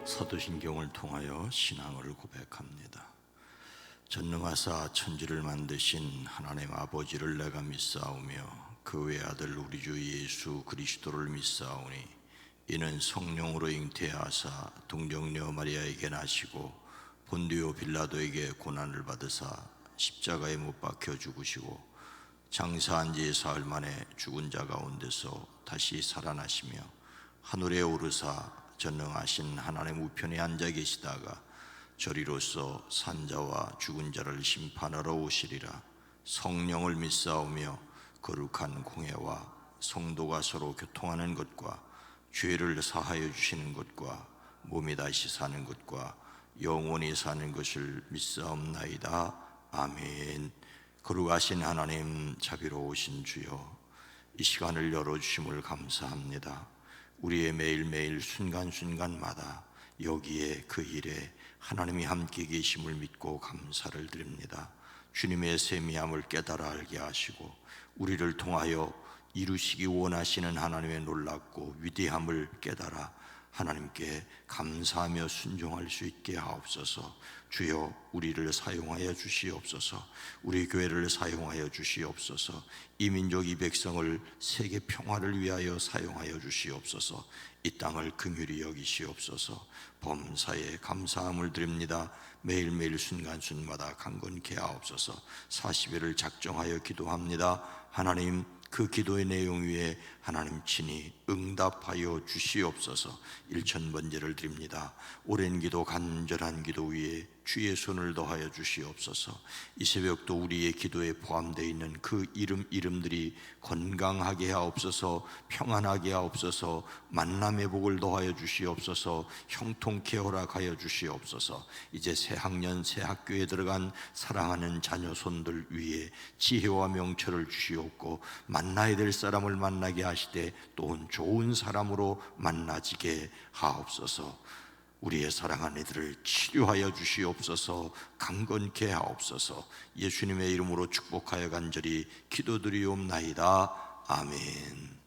사도신경을 통하여 신앙을 고백합니다. 전능하사 천지를 만드신 하나님 아버지를 내가 믿사오며 그 외아들 우리 주 예수 그리스도를 믿사오니 이는 성령으로 잉태하사 동정녀 마리아에게 나시고 본디오 빌라도에게 고난을 받으사 십자가에 못 박혀 죽으시고 장사한 지 사흘 만에 죽은 자 가운데서 다시 살아나시며 하늘에 오르사 전능하신 하나님 우편에 앉아 계시다가 저리로서 산자와 죽은 자를 심판하러 오시리라. 성령을 믿사오며 거룩한 공회와 성도가 서로 교통하는 것과 죄를 사하여 주시는 것과 몸이 다시 사는 것과 영원히 사는 것을 믿사옵나이다. 아멘. 거룩하신 하나님, 자비로우신 주여, 이 시간을 열어주심을 감사합니다. 우리의 매일매일 순간순간마다 여기에 그 일에 하나님이 함께 계심을 믿고 감사를 드립니다. 주님의 세미함을 깨달아 알게 하시고 우리를 통하여 이루시기 원하시는 하나님의 놀랍고 위대함을 깨달아 하나님께 감사하며 순종할 수 있게 하옵소서. 주여, 우리를 사용하여 주시옵소서. 우리 교회를 사용하여 주시옵소서. 이 민족 이 백성을 세계 평화를 위하여 사용하여 주시옵소서. 이 땅을 긍휼히 여기시옵소서. 범사에 감사함을 드립니다. 매일매일 순간순간마다 강건케 하옵소서. 40일을 작정하여 기도합니다. 하나님, 그 기도의 내용 위에 하나님 친히 응답하여 주시옵소서. 1000번제를 드립니다. 오랜 기도, 간절한 기도 위에 주의 손을 더하여 주시옵소서. 이 새벽도 우리의 기도에 포함되어 있는 그 이름들이 건강하게 하옵소서. 평안하게 하옵소서. 만남의 복을 더하여 주시옵소서. 형통케 허락하여 주시옵소서. 이제 새 학년 새 학교에 들어간 사랑하는 자녀 손들 위에 지혜와 명철을 주시옵고 만나야 될 사람을 만나게 하시되 또 좋은 사람으로 만나지게 하옵소서. 우리의 사랑하는 이들을 치료하여 주시옵소서. 강건케 하옵소서. 예수님의 이름으로 축복하여 간절히 기도드리옵나이다. 아멘.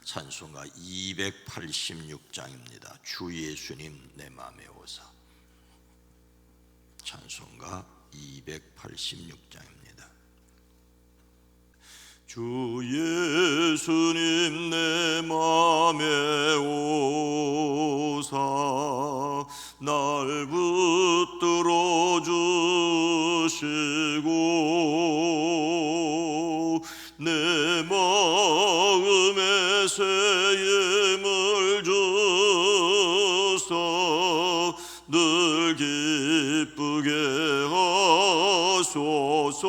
찬송가 286장입니다. 주 예수님 내 맘에 오사. 찬송가 286장입니다. 주 예수님 내 맘에 오사 날 붙들어 주시고 내 마음에 새 힘을 주사 늘 기쁘게 하소서.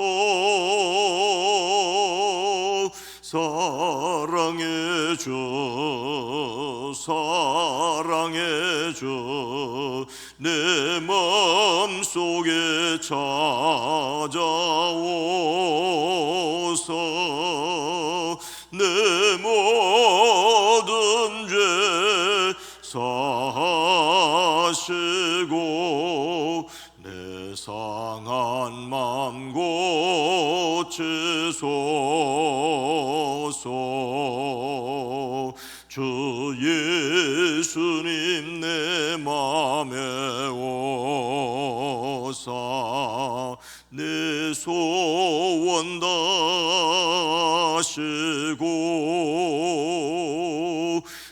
사랑해 줘, 사랑해 줘, 내 맘속에 찾아오소. 내 모든 죄 사하시고 내 상한 맘 고치소서. 주 예수님 내 맘에 오사 내 소원 다시고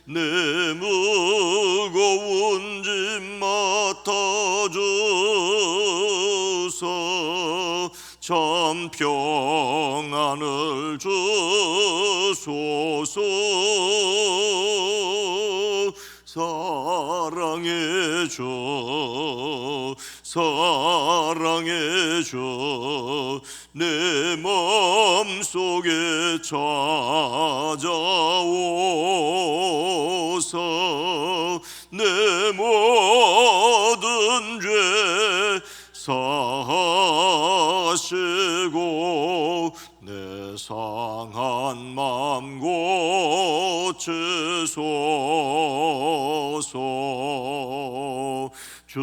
내 무거운 짐 맡아주사 참 평안을 주소서. 사랑해 줘, 사랑해 줘, 내 맘속에 찾아오사 내 모든 죄 사하시고 내 상한 맘 고치소서. 주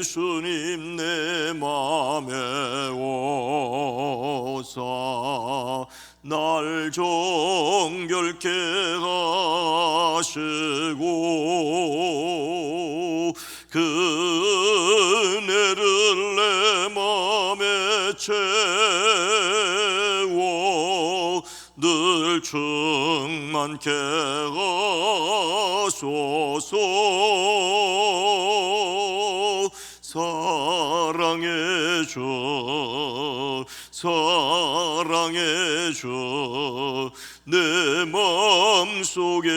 예수님 내 맘에 오사 날 정결케 하시고 늘 충만케 하소서. 사랑의 주, 사랑의 주, 내 맘속에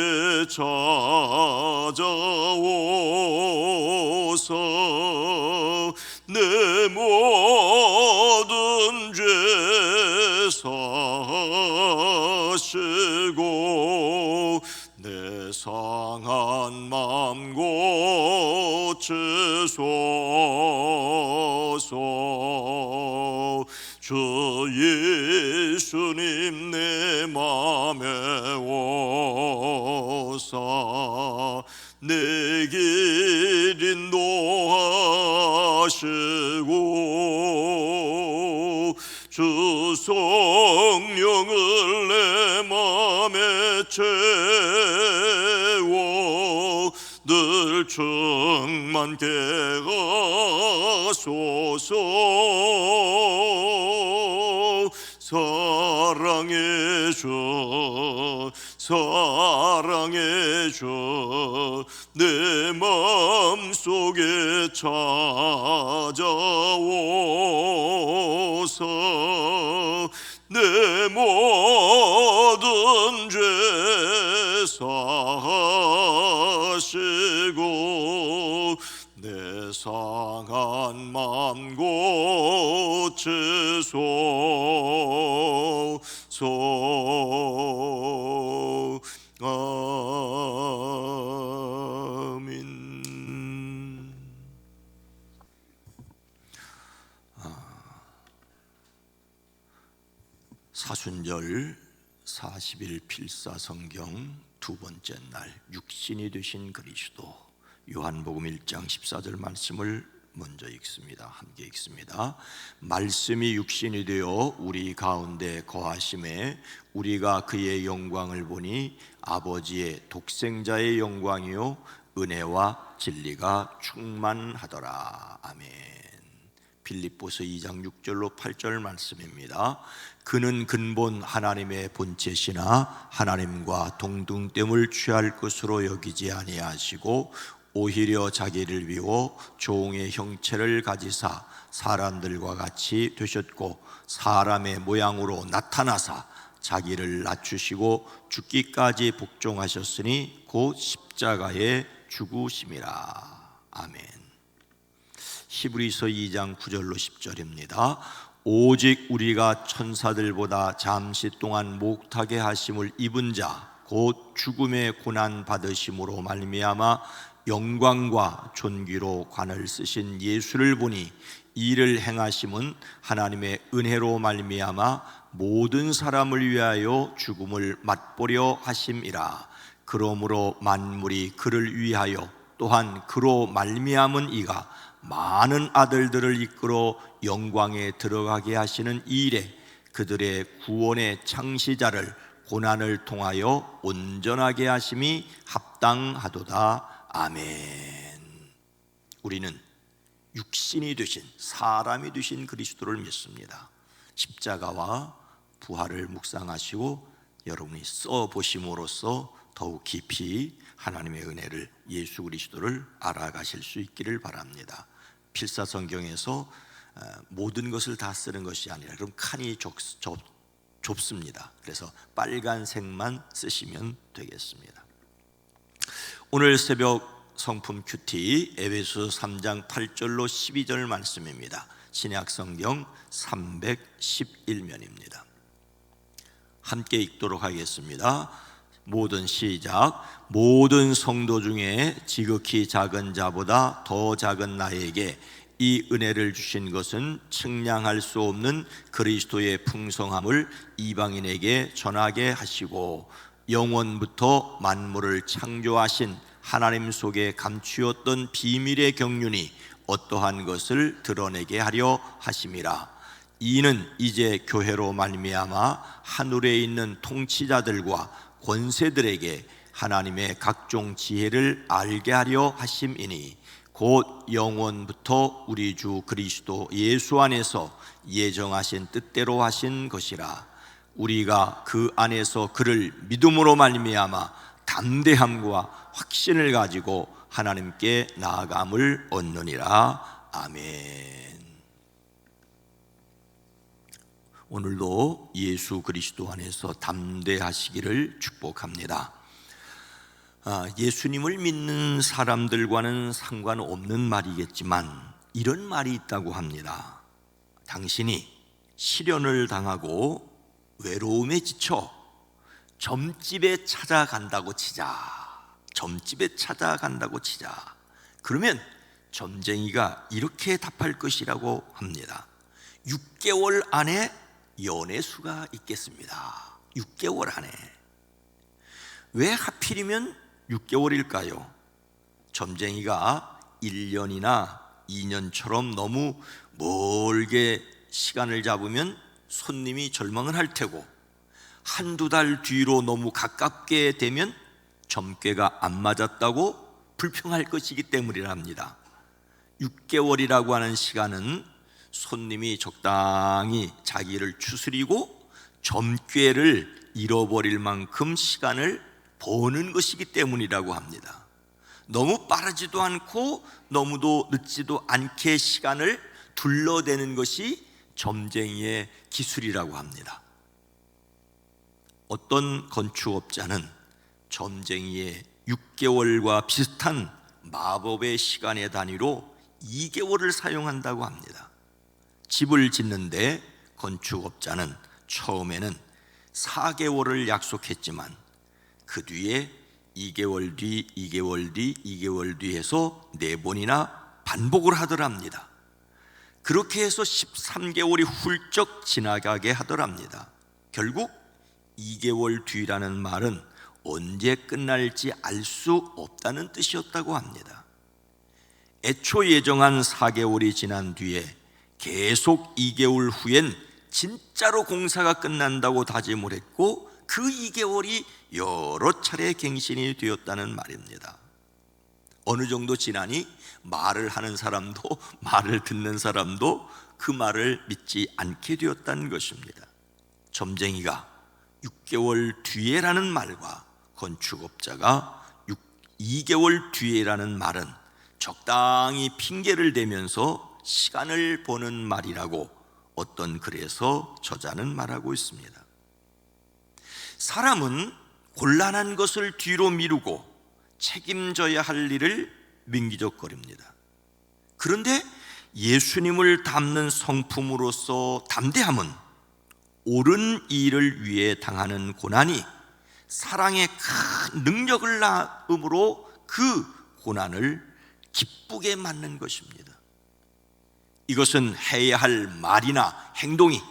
찾아오사 내 모든 죄 사시고 내 상한 맘 고치소서. 주 예수님 내 맘에 오사 내 길 인도하시고 주 성령을 내 맘에 채워 늘 충만케 하소서. 사랑의 주, 사랑의 주, 내 맘속에 찾아오사 내 모든 죄 사시고 내 상한 맘 고치소서. 아멘. 사순절 40일 필사성경 두 번째 날, 육신이 되신 그리스도. 요한복음 1장 14절 말씀을 먼저 읽습니다. 함께 읽습니다. 말씀이 육신이 되어 우리 가운데 거하심에 우리가 그의 영광을 보니 아버지의 독생자의 영광이요 은혜와 진리가 충만하더라. 아멘. 빌립보서 2장 6절로 8절 말씀입니다. 그는 근본 하나님의 본체시나 하나님과 동등됨을 취할 것으로 여기지 아니하시고 오히려 자기를 비워 종의 형체를 가지사 사람들과 같이 되셨고 사람의 모양으로 나타나사 자기를 낮추시고 죽기까지 복종하셨으니 곧 십자가에 죽으심이라. 아멘. 히브리서 2장 9절로 10절입니다. 오직 우리가 천사들보다 잠시 동안 목타게 하심을 입은 자 곧 죽음의 고난 받으심으로 말미암아 영광과 존귀로 관을 쓰신 예수를 보니 이를 행하심은 하나님의 은혜로 말미암아 모든 사람을 위하여 죽음을 맛보려 하심이라. 그러므로 만물이 그를 위하여 또한 그로 말미암은 이가 많은 아들들을 이끌어 영광에 들어가게 하시는 이 일에 그들의 구원의 창시자를 고난을 통하여 온전하게 하심이 합당하도다. 아멘. 우리는 육신이 되신, 사람이 되신 그리스도를 믿습니다. 십자가와 부활을 묵상하시고 여러분이 써보심으로써 더욱 깊이 하나님의 은혜를, 예수 그리스도를 알아가실 수 있기를 바랍니다. 필사성경에서 모든 것을 다 쓰는 것이 아니라 그럼 칸이 좁습니다. 그래서 빨간색만 쓰시면 되겠습니다. 오늘 새벽 성품 큐티 에베소 3장 8절로 12절 말씀입니다. 신약성경 311면입니다. 함께 읽도록 하겠습니다. 모든 시작. 모든 성도 중에 지극히 작은 자보다 더 작은 나에게 이 은혜를 주신 것은 측량할 수 없는 그리스도의 풍성함을 이방인에게 전하게 하시고 영원부터 만물을 창조하신 하나님 속에 감추었던 비밀의 경륜이 어떠한 것을 드러내게 하려 하심이라. 이는 이제 교회로 말미암아 하늘에 있는 통치자들과 권세들에게 하나님의 각종 지혜를 알게 하려 하심이니 곧 영원부터 우리 주 그리스도 예수 안에서 예정하신 뜻대로 하신 것이라. 우리가 그 안에서 그를 믿음으로 말미암아 담대함과 확신을 가지고 하나님께 나아감을 얻느니라. 아멘. 오늘도 예수 그리스도 안에서 담대하시기를 축복합니다. 예수님을 믿는 사람들과는 상관없는 말이겠지만 이런 말이 있다고 합니다. 당신이 시련을 당하고 외로움에 지쳐 점집에 찾아간다고 치자. 점집에 찾아간다고 치자. 그러면 점쟁이가 이렇게 답할 것이라고 합니다. 6개월 안에 연애수가 있겠습니다. 6개월 안에. 왜 하필이면 6개월일까요? 점쟁이가 1년이나 2년처럼 너무 멀게 시간을 잡으면 손님이 절망을 할 테고, 한두 달 뒤로 너무 가깝게 되면 점괘가 안 맞았다고 불평할 것이기 때문이랍니다. 6개월이라고 하는 시간은 손님이 적당히 자기를 추스리고 점괘를 잃어버릴 만큼 시간을 버는 것이기 때문이라고 합니다. 너무 빠르지도 않고 너무도 늦지도 않게 시간을 둘러대는 것이 점쟁이의 기술이라고 합니다. 어떤 건축업자는 점쟁이의 6개월과 비슷한 마법의 시간의 단위로 2개월을 사용한다고 합니다. 집을 짓는데 건축업자는 처음에는 4개월을 약속했지만 그 뒤에 2개월 뒤, 2개월 뒤, 2개월 뒤 해서 4번이나 반복을 하더랍니다. 그렇게 해서 13개월이 훌쩍 지나가게 하더랍니다. 결국 2개월 뒤라는 말은 언제 끝날지 알 수 없다는 뜻이었다고 합니다. 애초 예정한 4개월이 지난 뒤에 계속 2개월 후엔 진짜로 공사가 끝난다고 다짐을 했고 그 2개월이 여러 차례 갱신이 되었다는 말입니다. 어느 정도 지나니 말을 하는 사람도 말을 듣는 사람도 그 말을 믿지 않게 되었다는 것입니다. 점쟁이가 6개월 뒤에라는 말과 건축업자가 2개월 뒤에라는 말은 적당히 핑계를 대면서 시간을 보는 말이라고 어떤 글에서 저자는 말하고 있습니다. 사람은 곤란한 것을 뒤로 미루고 책임져야 할 일을 민기적거립니다. 그런데 예수님을 닮는 성품으로서 담대함은 옳은 일을 위해 당하는 고난이 사랑의 큰 능력을 낳음으로 그 고난을 기쁘게 맞는 것입니다. 이것은 해야 할 말이나 행동이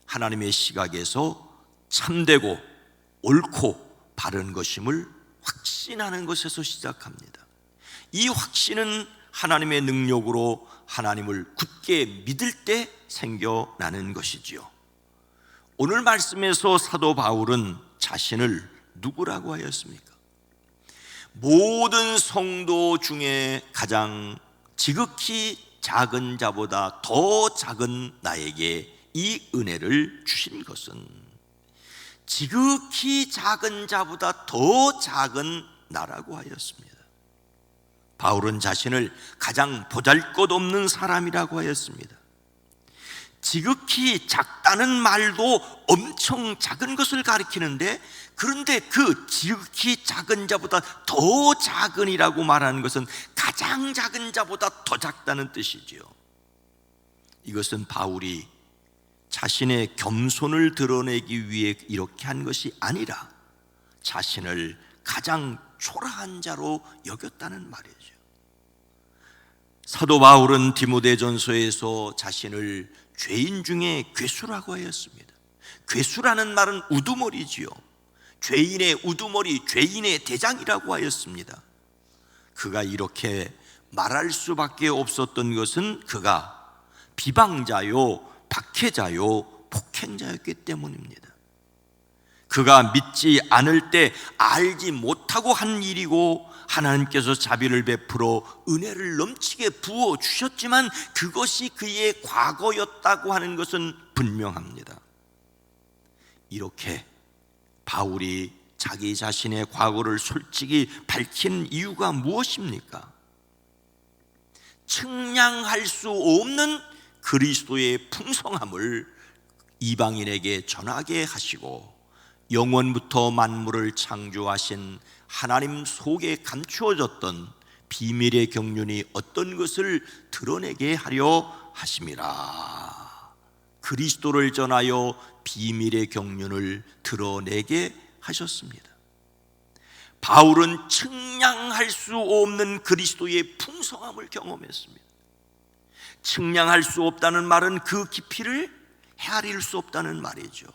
하나님의 시각에서 참되고 옳고 바른 것임을 확신하는 것에서 시작합니다. 이 확신은 하나님의 능력으로 하나님을 굳게 믿을 때 생겨나는 것이지요. 오늘 말씀에서 사도 바울은 자신을 누구라고 하였습니까? 모든 성도 중에 가장 지극히 작은 자보다 더 작은 나에게 이 은혜를 주신 것은 지극히 작은 자보다 더 작은 나라고 하였습니다. 바울은 자신을 가장 보잘것없는 사람이라고 하였습니다. 지극히 작다는 말도 엄청 작은 것을 가리키는데, 그런데 그 지극히 작은 자보다 더 작은이라고 말하는 것은 가장 작은 자보다 더 작다는 뜻이지요. 이것은 바울이 자신의 겸손을 드러내기 위해 이렇게 한 것이 아니라 자신을 가장 초라한 자로 여겼다는 말이죠. 사도 바울은 디모데전서에서 자신을 죄인 중에 괴수라고 하였습니다. 괴수라는 말은 우두머리지요. 죄인의 우두머리, 죄인의 대장이라고 하였습니다. 그가 이렇게 말할 수밖에 없었던 것은 그가 비방자요, 박해자요, 폭행자였기 때문입니다. 그가 믿지 않을 때 알지 못하고 한 일이고 하나님께서 자비를 베풀어 은혜를 넘치게 부어주셨지만 그것이 그의 과거였다고 하는 것은 분명합니다. 이렇게 바울이 자기 자신의 과거를 솔직히 밝힌 이유가 무엇입니까? 측량할 수 없는 그리스도의 풍성함을 이방인에게 전하게 하시고 영원부터 만물을 창조하신 하나님 속에 감추어졌던 비밀의 경륜이 어떤 것을 드러내게 하려 하심이라. 그리스도를 전하여 비밀의 경륜을 드러내게 하셨습니다. 바울은 측량할 수 없는 그리스도의 풍성함을 경험했습니다. 측량할 수 없다는 말은 그 깊이를 헤아릴 수 없다는 말이죠.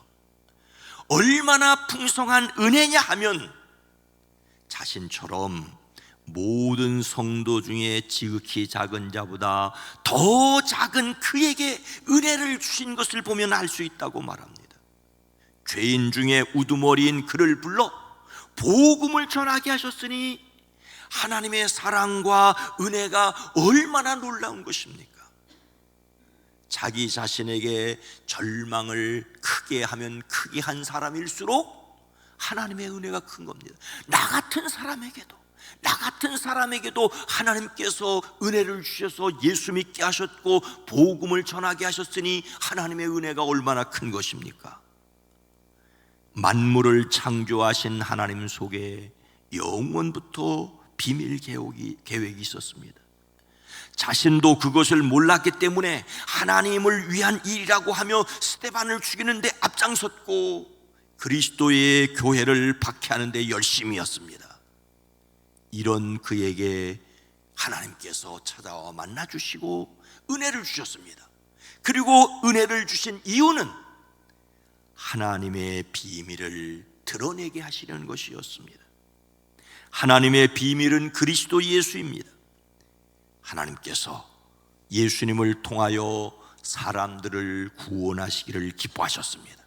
얼마나 풍성한 은혜냐 하면 자신처럼 모든 성도 중에 지극히 작은 자보다 더 작은 그에게 은혜를 주신 것을 보면 알 수 있다고 말합니다. 죄인 중에 우두머리인 그를 불러 복음을 전하게 하셨으니 하나님의 사랑과 은혜가 얼마나 놀라운 것입니까? 자기 자신에게 절망을 크게 하면 크게 한 사람일수록 하나님의 은혜가 큰 겁니다. 나 같은 사람에게도 하나님께서 은혜를 주셔서 예수 믿게 하셨고 복음을 전하게 하셨으니 하나님의 은혜가 얼마나 큰 것입니까? 만물을 창조하신 하나님 속에 영원부터 비밀 계획이 있었습니다. 자신도 그것을 몰랐기 때문에 하나님을 위한 일이라고 하며 스데반을 죽이는데 앞장섰고 그리스도의 교회를 박해하는 데 열심이었습니다. 이런 그에게 하나님께서 찾아와 만나주시고 은혜를 주셨습니다. 그리고 은혜를 주신 이유는 하나님의 비밀을 드러내게 하시려는 것이었습니다. 하나님의 비밀은 그리스도 예수입니다. 하나님께서 예수님을 통하여 사람들을 구원하시기를 기뻐하셨습니다.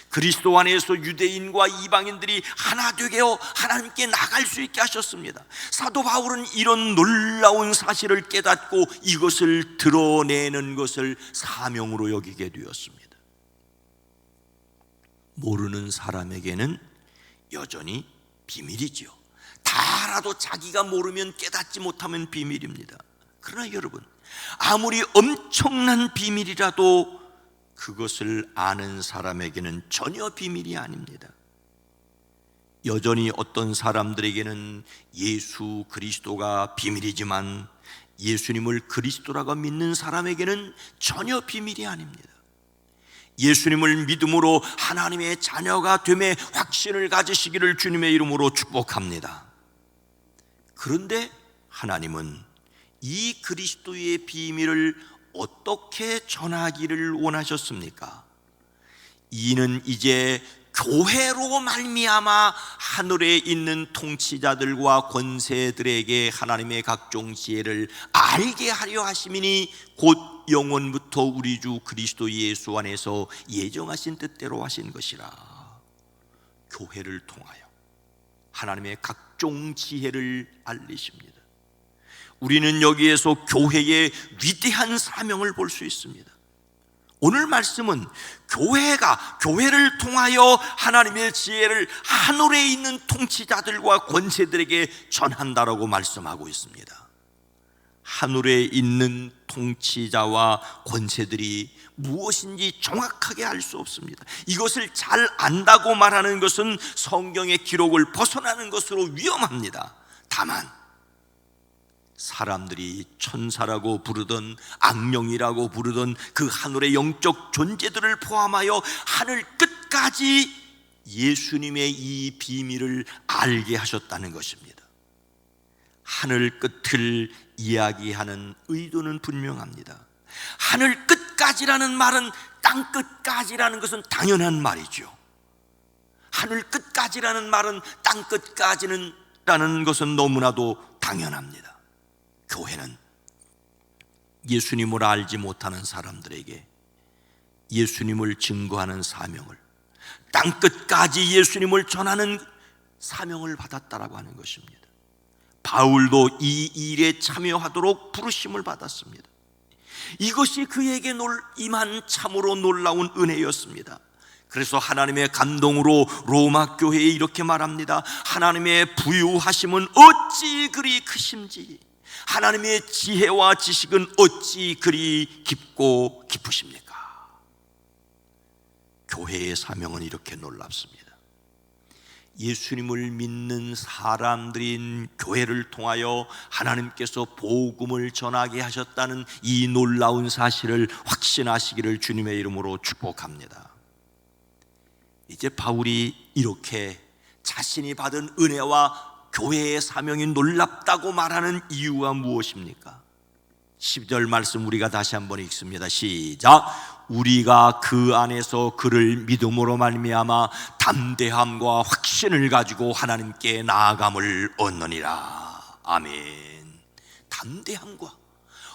그리스도 안에서 유대인과 이방인들이 하나 되게 하나님께 나갈 수 있게 하셨습니다. 사도 바울은 이런 놀라운 사실을 깨닫고 이것을 드러내는 것을 사명으로 여기게 되었습니다. 모르는 사람에게는 여전히 비밀이죠. 다 알아도 자기가 모르면 깨닫지 못하면 비밀입니다. 그러나 여러분, 아무리 엄청난 비밀이라도 그것을 아는 사람에게는 전혀 비밀이 아닙니다. 여전히 어떤 사람들에게는 예수 그리스도가 비밀이지만 예수님을 그리스도라고 믿는 사람에게는 전혀 비밀이 아닙니다. 예수님을 믿음으로 하나님의 자녀가 됨의 확신을 가지시기를 주님의 이름으로 축복합니다. 그런데 하나님은 이 그리스도의 비밀을 어떻게 전하기를 원하셨습니까? 이는 이제 교회로 말미암아 하늘에 있는 통치자들과 권세들에게 하나님의 각종 지혜를 알게 하려 하심이니 곧 영원부터 우리 주 그리스도 예수 안에서 예정하신 뜻대로 하신 것이라. 교회를 통하여 하나님의 각종 지혜를 알리십니다. 우리는 여기에서 교회의 위대한 사명을 볼 수 있습니다. 오늘 말씀은 교회를 통하여 하나님의 지혜를 하늘에 있는 통치자들과 권세들에게 전한다라고 말씀하고 있습니다. 하늘에 있는 통치자와 권세들이 무엇인지 정확하게 알 수 없습니다. 이것을 잘 안다고 말하는 것은 성경의 기록을 벗어나는 것으로 위험합니다. 다만 사람들이 천사라고 부르던 악령이라고 부르던 그 하늘의 영적 존재들을 포함하여 하늘 끝까지 예수님의 이 비밀을 알게 하셨다는 것입니다. 하늘 끝을 이야기하는 의도는 분명합니다. 하늘 끝까지라는 말은 땅 끝까지라는 것은 당연한 말이죠. 하늘 끝까지라는 말은 땅 끝까지라는 것은 너무나도 당연합니다. 교회는 예수님을 알지 못하는 사람들에게 예수님을 증거하는 사명을, 땅 끝까지 예수님을 전하는 사명을 받았다라고 하는 것입니다. 바울도 이 일에 참여하도록 부르심을 받았습니다. 이것이 그에게 임한 참으로 놀라운 은혜였습니다. 그래서 하나님의 감동으로 로마 교회에 이렇게 말합니다. 하나님의 부유하심은 어찌 그리 크심지, 하나님의 지혜와 지식은 어찌 그리 깊고 깊으십니까? 교회의 사명은 이렇게 놀랍습니다. 예수님을 믿는 사람들인 교회를 통하여 하나님께서 복음을 전하게 하셨다는 이 놀라운 사실을 확신하시기를 주님의 이름으로 축복합니다. 이제 바울이 이렇게 자신이 받은 은혜와 교회의 사명이 놀랍다고 말하는 이유가 무엇입니까? 12절 말씀 우리가 다시 한번 읽습니다. 시작. 우리가 그 안에서 그를 믿음으로 말미암아 담대함과 확신을 가지고 하나님께 나아감을 얻느니라. 아멘. 담대함과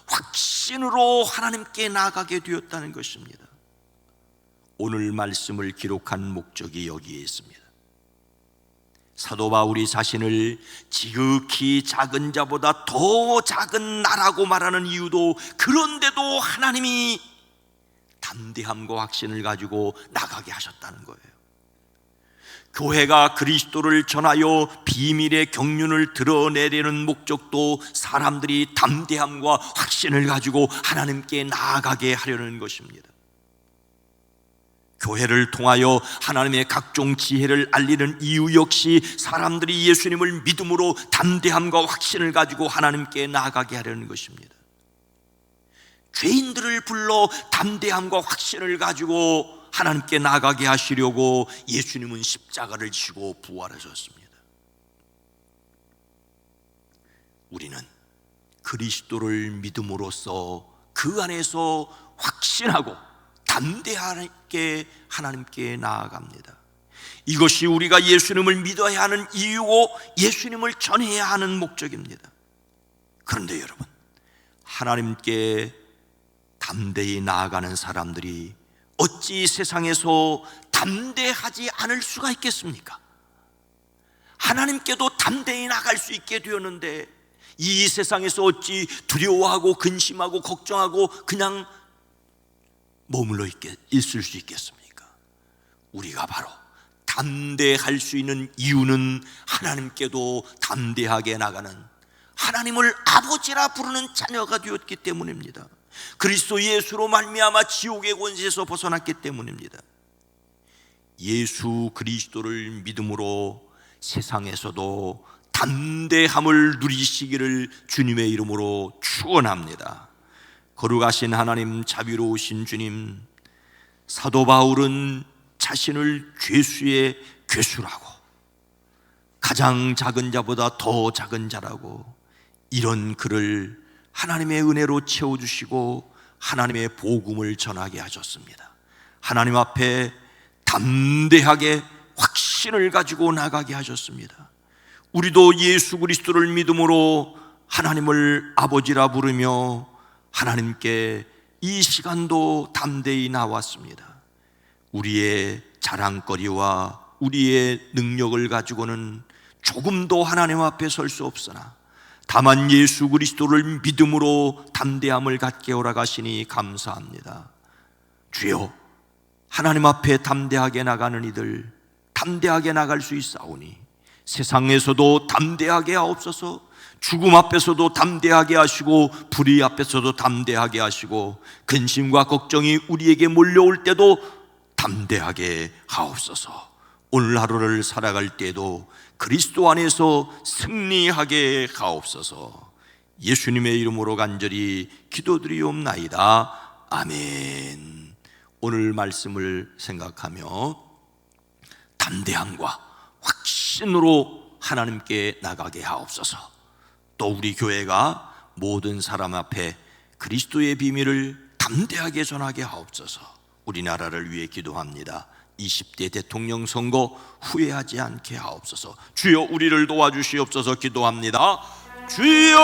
확신으로 하나님께 나아가게 되었다는 것입니다. 오늘 말씀을 기록한 목적이 여기에 있습니다. 사도 바울이 자신을 지극히 작은 자보다 더 작은 나라고 말하는 이유도, 그런데도 하나님이 담대함과 확신을 가지고 나가게 하셨다는 거예요. 교회가 그리스도를 전하여 비밀의 경륜을 드러내려는 목적도 사람들이 담대함과 확신을 가지고 하나님께 나아가게 하려는 것입니다. 교회를 통하여 하나님의 각종 지혜를 알리는 이유 역시 사람들이 예수님을 믿음으로 담대함과 확신을 가지고 하나님께 나아가게 하려는 것입니다. 죄인들을 불러 담대함과 확신을 가지고 하나님께 나아가게 하시려고 예수님은 십자가를 지고 부활하셨습니다. 우리는 그리스도를 믿음으로써 그 안에서 확신하고 담대하게 하나님께 나아갑니다. 이것이 우리가 예수님을 믿어야 하는 이유고 예수님을 전해야 하는 목적입니다. 그런데 여러분, 하나님께 담대히 나아가는 사람들이 어찌 세상에서 담대하지 않을 수가 있겠습니까? 하나님께도 담대히 나갈 수 있게 되었는데 이 세상에서 어찌 두려워하고 근심하고 걱정하고 그냥 머물러 있을 수 있겠습니까? 우리가 바로 담대할 수 있는 이유는 하나님께도 담대하게 나가는, 하나님을 아버지라 부르는 자녀가 되었기 때문입니다. 그리스도 예수로 말미암아 지옥의 권세에서 벗어났기 때문입니다. 예수 그리스도를 믿음으로 세상에서도 담대함을 누리시기를 주님의 이름으로 축원합니다. 거룩하신 하나님, 자비로우신 주님, 사도 바울은 자신을 죄수의 괴수라고, 가장 작은 자보다 더 작은 자라고, 이런 그를 하나님의 은혜로 채워주시고 하나님의 복음을 전하게 하셨습니다. 하나님 앞에 담대하게 확신을 가지고 나가게 하셨습니다. 우리도 예수 그리스도를 믿음으로 하나님을 아버지라 부르며 하나님께 이 시간도 담대히 나왔습니다. 우리의 자랑거리와 우리의 능력을 가지고는 조금도 하나님 앞에 설 수 없으나 다만 예수 그리스도를 믿음으로 담대함을 갖게 허락하시니 감사합니다. 주여, 하나님 앞에 담대하게 나가는 이들 담대하게 나갈 수 있사오니 세상에서도 담대하게 하옵소서. 죽음 앞에서도 담대하게 하시고 불의 앞에서도 담대하게 하시고 근심과 걱정이 우리에게 몰려올 때도 담대하게 하옵소서. 오늘 하루를 살아갈 때에도 그리스도 안에서 승리하게 하옵소서. 예수님의 이름으로 간절히 기도드리옵나이다. 아멘. 오늘 말씀을 생각하며 담대함과 확신으로 하나님께 나가게 하옵소서. 또 우리 교회가 모든 사람 앞에 그리스도의 비밀을 담대하게 전하게 하옵소서. 우리나라를 위해 기도합니다. 20대 대통령 선거 후회하지 않게 하옵소서. 주여 우리를 도와주시옵소서. 기도합니다. 주여